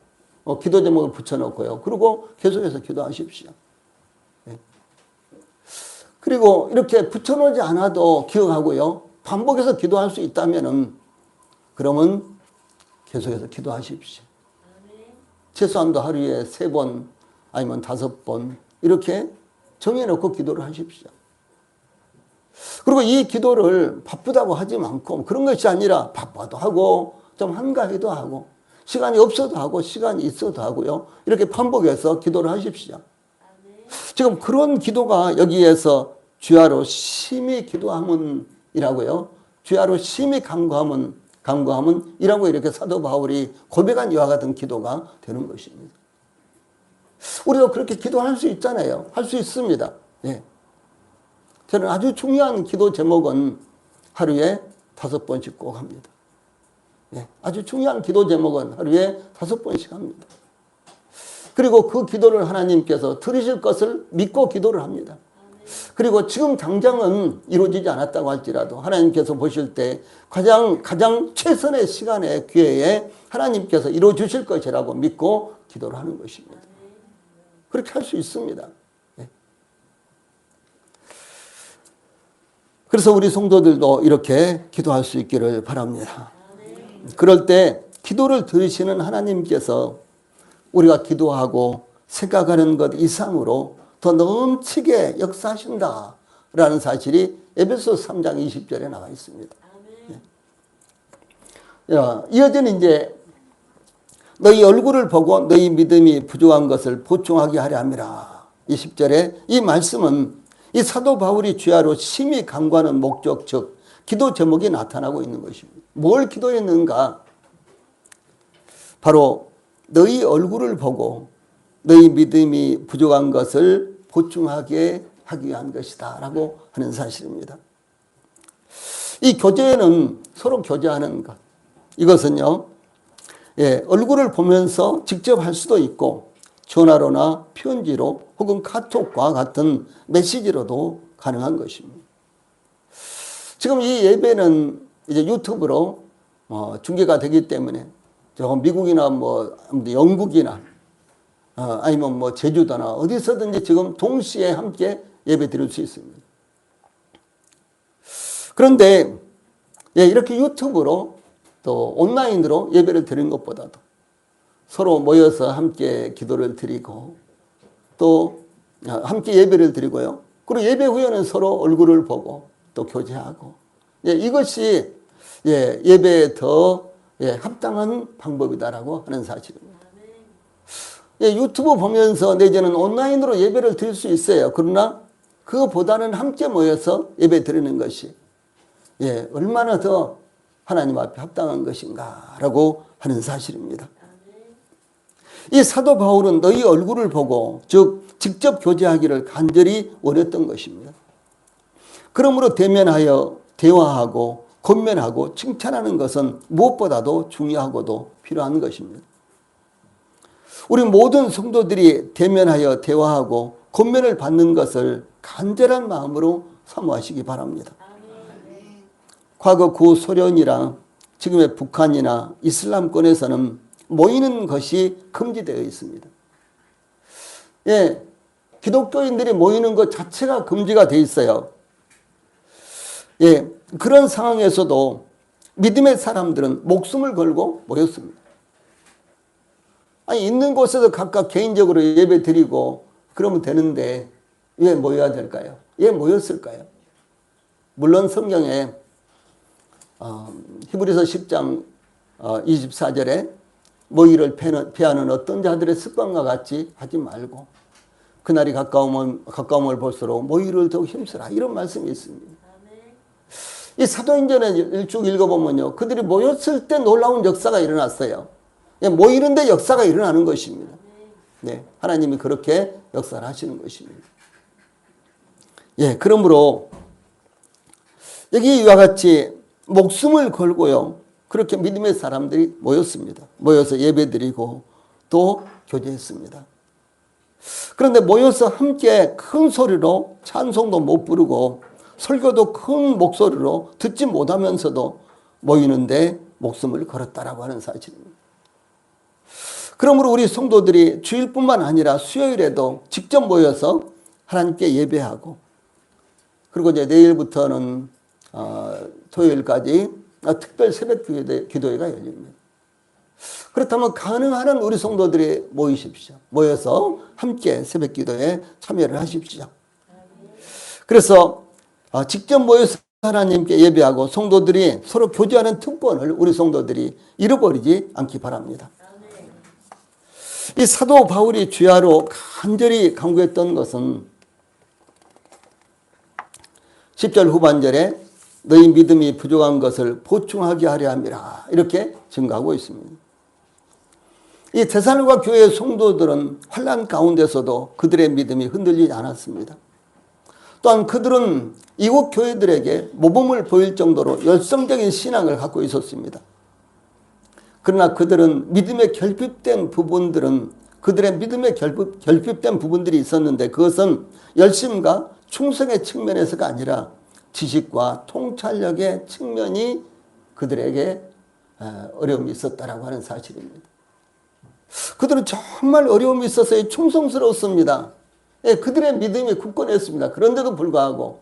기도 제목을 붙여놓고요. 그리고 계속해서 기도하십시오. 예. 그리고 이렇게 붙여놓지 않아도 기억하고요. 반복해서 기도할 수 있다면은, 그러면 계속해서 기도하십시오. 최소한도 하루에 3번 아니면 5번 이렇게 정해놓고 기도를 하십시오. 그리고 이 기도를 바쁘다고 하지 않고 그런 것이 아니라 바빠도 하고 좀 한가해도 하고 시간이 없어도 하고 시간이 있어도 하고요. 이렇게 반복해서 기도를 하십시오. 지금 그런 기도가 여기에서 주야로 심히 기도하면이라고요. 주야로 심히 간구하면 이라고 이렇게 사도 바울이 고백한 이와 같은 기도가 되는 것입니다. 우리도 그렇게 기도할 수 있잖아요. 할 수 있습니다. 예. 저는 아주 중요한 기도 제목은 하루에 5번씩 꼭 합니다. 예. 아주 중요한 기도 제목은 하루에 5번씩 합니다. 그리고 그 기도를 하나님께서 들으실 것을 믿고 기도를 합니다. 그리고 지금 당장은 이루어지지 않았다고 할지라도 하나님께서 보실 때 가장 최선의 시간에 기회에 하나님께서 이루어 주실 것이라고 믿고 기도를 하는 것입니다. 그렇게 할 수 있습니다. 네. 그래서 우리 성도들도 이렇게 기도할 수 있기를 바랍니다. 그럴 때 기도를 들으시는 하나님께서 우리가 기도하고 생각하는 것 이상으로 더 넘치게 역사하신다라는 사실이 에베소서 3장 20절에 나와 있습니다. 이어지는 이제 너희 얼굴을 보고 너희 믿음이 부족한 것을 보충하게 하려 함이라. 20절에 이 말씀은 이 사도 바울이 주야로 심히 간구하는 목적 즉 기도 제목이 나타나고 있는 것입니다. 뭘 기도했는가? 바로 너희 얼굴을 보고 너희 믿음이 부족한 것을 보충하게 하기 위한 것이다 라고 하는 사실입니다. 이 교제는 서로 교제하는 것. 이것은요, 예, 얼굴을 보면서 직접 할 수도 있고 전화로나 편지로 혹은 카톡과 같은 메시지로도 가능한 것입니다. 지금 이 예배는 이제 유튜브로 중계가 되기 때문에 미국이나 영국이나 아니면 제주도나 어디서든지 지금 동시에 함께 예배 드릴 수 있습니다. 그런데 예, 이렇게 유튜브로 또 온라인으로 예배를 드리는 것보다도 서로 모여서 함께 기도를 드리고 또 함께 예배를 드리고요. 그리고 예배 후에는 서로 얼굴을 보고 또 교제하고 예, 이것이 예, 예배에 더 예, 합당한 방법이다라고 하는 사실입니다. 예, 유튜브 보면서 내지는 온라인으로 예배를 드릴 수 있어요. 그러나 그거보다는 함께 모여서 예배 드리는 것이 예, 얼마나 더 하나님 앞에 합당한 것인가라고 하는 사실입니다. 이 사도 바울은 너희 얼굴을 보고 즉 직접 교제하기를 간절히 원했던 것입니다. 그러므로 대면하여 대화하고 권면하고 칭찬하는 것은 무엇보다도 중요하고도 필요한 것입니다. 우리 모든 성도들이 대면하여 대화하고 권면을 받는 것을 간절한 마음으로 사모하시기 바랍니다. 과거 구소련이나 지금의 북한이나 이슬람권에서는 모이는 것이 금지되어 있습니다. 예, 기독교인들이 모이는 것 자체가 금지가 되어 있어요. 예, 그런 상황에서도 믿음의 사람들은 목숨을 걸고 모였습니다. 아니, 있는 곳에서 각각 개인적으로 예배 드리고 그러면 되는데 왜 모여야 될까요? 왜 모였을까요? 물론 성경에 히브리서 10장 24절에 모이를 패하는 어떤 자들의 습관과 같이 하지 말고 그날이 가까움을 볼수록 모이를 더욱 힘쓰라, 이런 말씀이 있습니다. 이 사도행전을 쭉 읽어보면요, 그들이 모였을 때 놀라운 역사가 일어났어요. 모이는데 역사가 일어나는 것입니다. 네, 하나님이 그렇게 역사를 하시는 것입니다. 예, 그러므로 여기 이와 같이 목숨을 걸고요, 그렇게 믿음의 사람들이 모였습니다. 모여서 예배드리고 또 교제했습니다. 그런데 모여서 함께 큰 소리로 찬송도 못 부르고 설교도 큰 목소리로 듣지 못하면서도 모이는데 목숨을 걸었다라고 하는 사실입니다. 그러므로 우리 성도들이 주일뿐만 아니라 수요일에도 직접 모여서 하나님께 예배하고, 그리고 이제 내일부터는 토요일까지 특별 새벽 기도회가 열립니다. 그렇다면 가능한 한 우리 성도들이 모이십시오. 모여서 함께 새벽 기도에 참여를 하십시오. 그래서 직접 모여서 하나님께 예배하고 성도들이 서로 교제하는 특권을 우리 성도들이 잃어버리지 않기 바랍니다. 이 사도 바울이 주야로 간절히 간구했던 것은 10절 후반절에 너희 믿음이 부족한 것을 보충하게 하려 함이라, 이렇게 증거하고 있습니다. 이 데살로니가 교회의 성도들은 환난 가운데서도 그들의 믿음이 흔들리지 않았습니다. 또한 그들은 이곳 교회들에게 모범을 보일 정도로 열성적인 신앙을 갖고 있었습니다. 그러나 그들은 믿음에 결핍된 부분들은, 그들의 믿음에 결핍된 부분들이 있었는데 그것은 열심과 충성의 측면에서가 아니라 지식과 통찰력의 측면이 그들에게 어려움이 있었다라고 하는 사실입니다. 그들은 정말 어려움이 있어서 충성스러웠습니다. 예, 그들의 믿음이 굳건했습니다. 그런데도 불구하고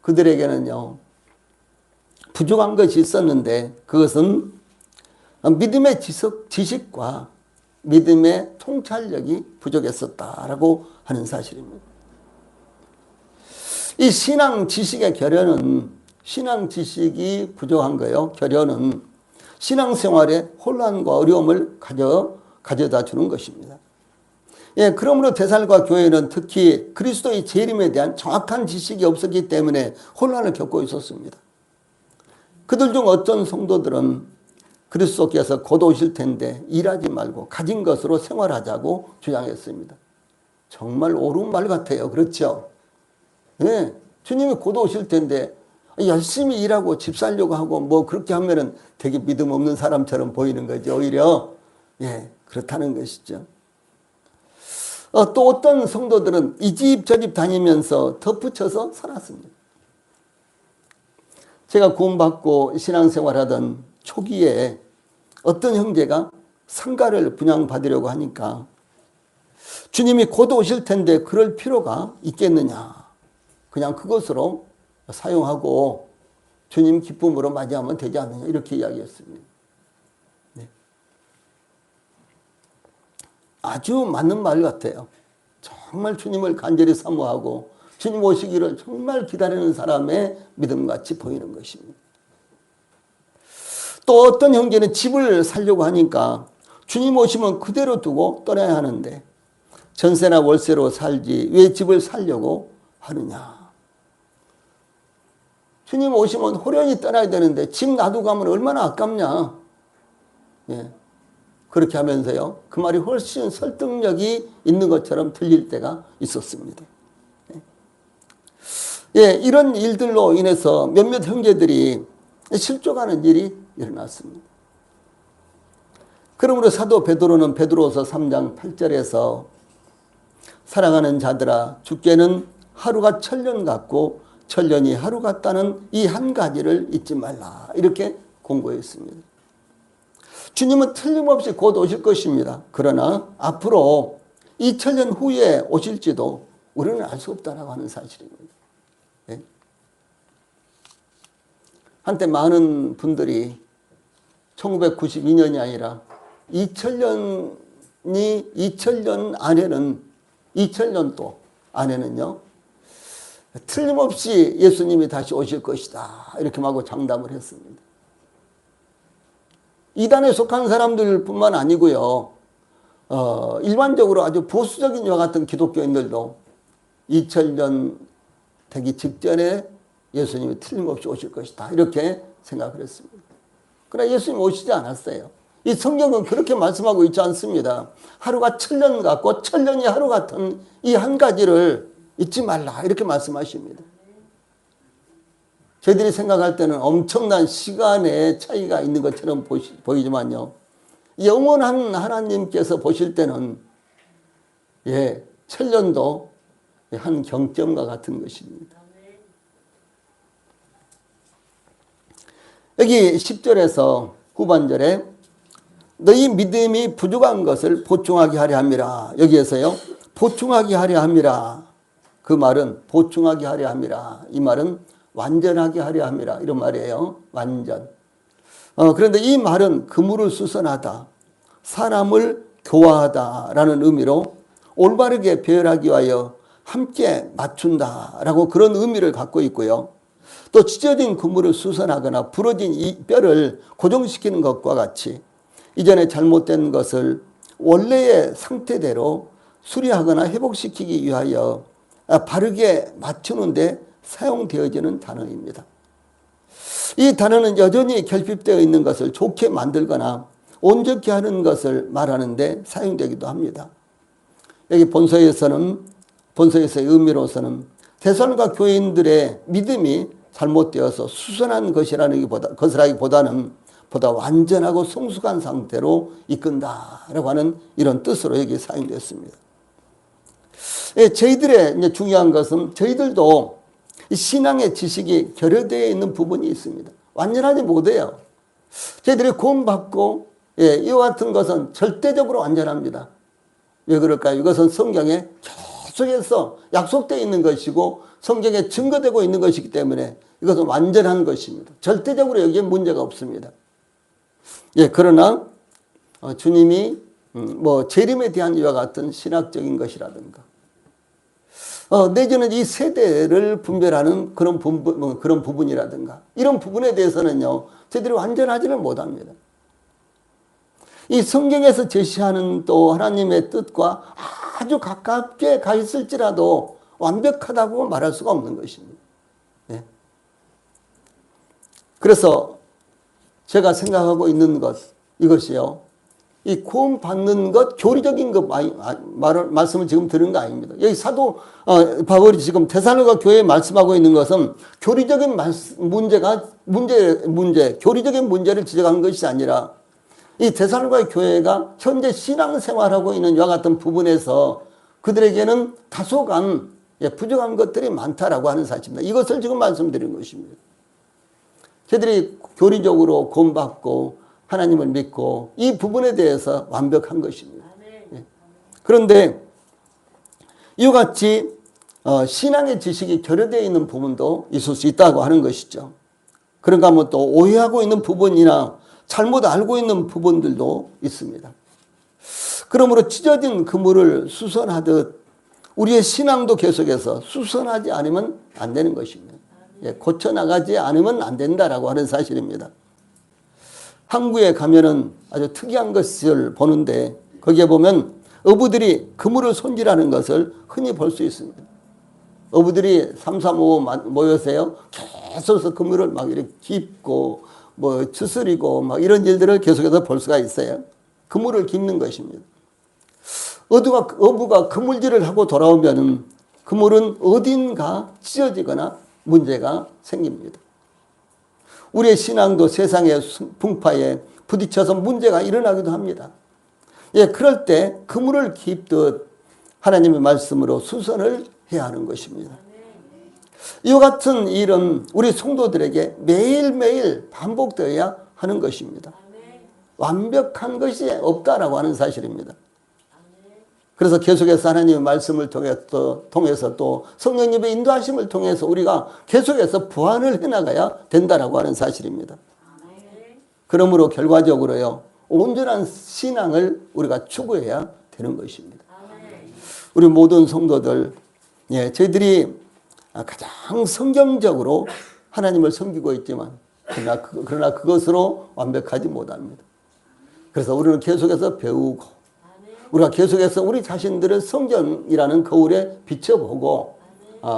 그들에게는요, 부족한 것이 있었는데 그것은 믿음의 지식과 믿음의 통찰력이 부족했었다라고 하는 사실입니다. 이 신앙 지식의 결여는, 신앙 지식이 부족한 거예요. 결여는 신앙생활에 혼란과 어려움을 가져다 주는 것입니다. 예, 그러므로 데살로니가 교회는 특히 그리스도의 재림에 대한 정확한 지식이 없었기 때문에 혼란을 겪고 있었습니다. 그들 중 어떤 성도들은 그리스도께서 곧 오실 텐데 일하지 말고 가진 것으로 생활하자고 주장했습니다. 정말 옳은 말 같아요. 그렇죠? 예, 주님이 곧 오실 텐데 열심히 일하고 집 살려고 하고 뭐 그렇게 하면은 되게 믿음 없는 사람처럼 보이는 거죠. 오히려 예, 그렇다는 것이죠. 또 어떤 성도들은 이 집 저 집 다니면서 덧붙여서 살았습니다. 제가 구원받고 신앙생활하던 초기에 어떤 형제가 상가를 분양받으려고 하니까 주님이 곧 오실 텐데 그럴 필요가 있겠느냐, 그냥 그것으로 사용하고 주님 기쁨으로 맞이하면 되지 않느냐, 이렇게 이야기했습니다. 네. 아주 맞는 말 같아요. 정말 주님을 간절히 사모하고 주님 오시기를 정말 기다리는 사람의 믿음같이 보이는 것입니다. 또 어떤 형제는 집을 살려고 하니까 주님 오시면 그대로 두고 떠나야 하는데 전세나 월세로 살지 왜 집을 살려고 하느냐. 주님 오시면 호련히 떠나야 되는데 집 놔두고 가면 얼마나 아깝냐. 예. 그렇게 하면서요, 그 말이 훨씬 설득력이 있는 것처럼 들릴 때가 있었습니다. 예, 이런 일들로 인해서 몇몇 형제들이 실족하는 일이 일어났습니다. 그러므로 사도 베드로는 베드로서 3장 8절에서 사랑하는 자들아, 주께는 하루가 천년 같고 천년이 하루 같다는 이 한 가지를 잊지 말라, 이렇게 공고했습니다. 주님은 틀림없이 곧 오실 것입니다. 그러나 앞으로 2000년 후에 오실지도 우리는 알 수 없다라고 하는 사실입니다. 네? 한때 많은 분들이 1992년이 아니라 2000년 안에는 2000년도 안에는요, 틀림없이 예수님이 다시 오실 것이다, 이렇게 하고 장담을 했습니다. 이단에 속한 사람들뿐만 아니고요. 일반적으로 아주 보수적인 이와 같은 기독교인들도 2000년 되기 직전에 예수님이 틀림없이 오실 것이다. 이렇게 생각을 했습니다. 그러나 예수님 오시지 않았어요. 이 성경은 그렇게 말씀하고 있지 않습니다. 하루가 1000년 같고 1000년이 하루 같은 이 한 가지를 잊지 말라. 이렇게 말씀하십니다. 저희들이 생각할 때는 엄청난 시간의 차이가 있는 것처럼 보이지만요. 영원한 하나님께서 보실 때는 1000년도 한 경점과 같은 것입니다. 여기 10절에서 후반절에 너희 믿음이 부족한 것을 보충하게 하려 함이라. 여기에서요. 보충하게 하려 함이라. 그 말은 보충하게 하려 함이라. 이 말은 완전하게 하려 함이라. 이런 말이에요. 완전. 그런데 이 말은 그물을 수선하다, 사람을 교화하다라는 의미로 올바르게 배열하기 위하여 함께 맞춘다라고 그런 의미를 갖고 있고요. 또 찢어진 그물을 수선하거나 부러진 이 뼈를 고정시키는 것과 같이 이전에 잘못된 것을 원래의 상태대로 수리하거나 회복시키기 위하여 바르게 맞추는 데 사용되어지는 단어입니다. 이 단어는 여전히 결핍되어 있는 것을 좋게 만들거나 온전케 하는 것을 말하는 데 사용되기도 합니다. 여기 본서에서의 의미로서는 데살로니가 교인들의 믿음이 잘못되어서 수선한 것이라기보다는 보다 완전하고 성숙한 상태로 이끈다라고 하는 이런 뜻으로 여기 사용됐습니다. 저희들의 이제 중요한 것은 저희들도 신앙의 지식이 결여되어 있는 부분이 있습니다. 완전하지 못해요. 저희들이 구원받고 이와 같은 것은 절대적으로 완전합니다. 왜 그럴까요? 이것은 성경에 계속해서 약속되어 있는 것이고 성경에 증거되고 있는 것이기 때문에 이것은 완전한 것입니다. 절대적으로 여기에 문제가 없습니다. 그러나 주님이 재림에 대한 이와 같은 신학적인 것이라든가 내지는 이 세대를 분별하는 그런 부분이라든가 이런 부분에 대해서는요, 저희들이 완전하지를 못합니다. 이 성경에서 제시하는 또 하나님의 뜻과 아주 가깝게 가 있을지라도 완벽하다고 말할 수가 없는 것입니다. 그래서 제가 생각하고 있는 이것이요. 이 구원 받는 것, 교리적인 것 말씀을 지금 드는 거 아닙니다. 여기 사도 바울이 지금 데살로니가 교회에 말씀하고 있는 것은 교리적인 교리적인 문제를 지적한 것이 아니라 이 데살로니가 교회가 현재 신앙생활하고 있는 이와 같은 부분에서 그들에게는 다소간 부족한 것들이 많다라고 하는 사실입니다. 이것을 지금 말씀드리는 것입니다. 저희들이 교리적으로 구원받고 하나님을 믿고 이 부분에 대해서 완벽한 것입니다. 그런데 이와 같이 신앙의 지식이 결여되어 있는 부분도 있을 수 있다고 하는 것이죠. 그런가 하면 또 오해하고 있는 부분이나 잘못 알고 있는 부분들도 있습니다. 그러므로 찢어진 그물을 수선하듯 우리의 신앙도 계속해서 수선하지 않으면 안 되는 것입니다. 고쳐나가지 않으면 안 된다라고 하는 사실입니다. 항구에 가면은 아주 특이한 것을 보는데 거기에 보면 어부들이 그물을 손질하는 것을 흔히 볼 수 있습니다. 어부들이 3, 4, 5 모여서요, 계속해서 그물을 막 이렇게 깁고 추스리고 이런 일들을 계속해서 볼 수가 있어요. 그물을 깁는 것입니다. 어부가 그물질을 하고 돌아오면 그물은 어딘가 찢어지거나 문제가 생깁니다. 우리의 신앙도 세상의 풍파에 부딪혀서 문제가 일어나기도 합니다. 그럴 때 그물을 깁듯 하나님의 말씀으로 수선을 해야 하는 것입니다. 이와 같은 일은 우리 성도들에게 매일매일 반복되어야 하는 것입니다. 완벽한 것이 없다라고 하는 사실입니다. 그래서 계속해서 하나님의 말씀을 통해서 또 성령님의 인도하심을 통해서 우리가 계속해서 보완을 해나가야 된다라고 하는 사실입니다. 그러므로 결과적으로요, 온전한 신앙을 우리가 추구해야 되는 것입니다. 우리 모든 성도들, 저희들이 가장 성경적으로 하나님을 섬기고 있지만 그러나 그것으로 완벽하지 못합니다. 그래서 우리는 계속해서 배우고 우리가 계속해서 우리 자신들을 성전이라는 거울에 비춰보고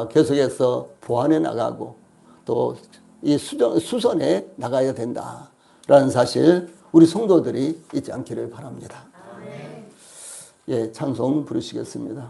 계속해서 보완해 나가고 또 이 수선해 나가야 된다라는 사실 우리 성도들이 잊지 않기를 바랍니다. 예, 찬송 부르시겠습니다.